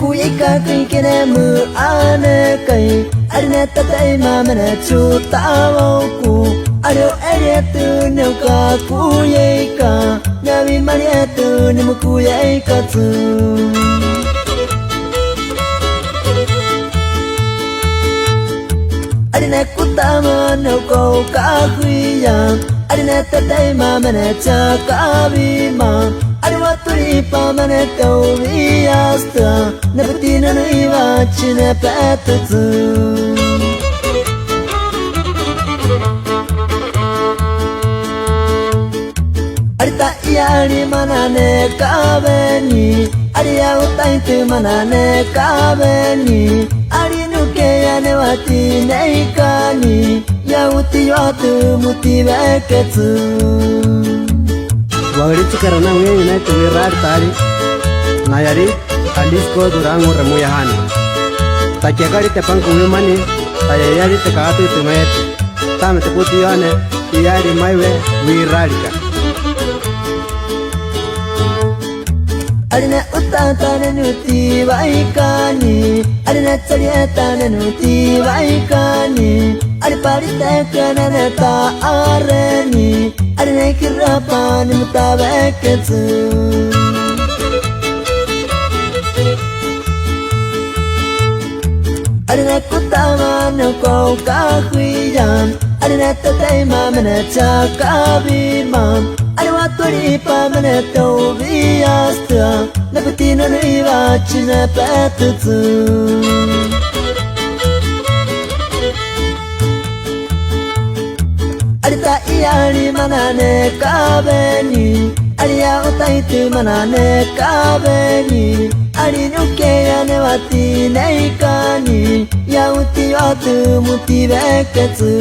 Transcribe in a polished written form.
cú ấy cả cây kia nè mưa ăn cây anh nè ta tay mà nè chú tao cú anh đâu ai từ nêu cả cú ấy cả nhà mình mà đi từ nêu cú ấy cả từ anh nè cú ta mà nêu câu cả quý yang anh nè ta tay mà nè cha cả bi mà anh wa turi pa mà nè tàu bi asta nè beti nè nui va chi nè pet tu anh ta ia ni mana nè ka beni anh ya utai tu mana nè ka beni anh nu ke ya nè wa ti nei ka ni ya uti wa tu muti ve ke tu Wagrichi karana ngue na tuwirar tari nayari alisco durango remuyahan takiagari tepang kuwi mani tayayari tekatu tumet tam teputiane iyari maiwe wirarika Arina utata nuti vaikani Arina chariata nuti vaikani Ari parita kana ta areni Arina kirapa nuta veketsu Arina kutama no ko kahuyan Arina tatai mamana chakabimam Arwa tori pa mana tau biasta na putina no iwa china petutsu Arita iari mana ne kabeni Aria utai tu mana ne kabeni Ari nuke ya ne wati nei kani Ya uti watu muti veketsu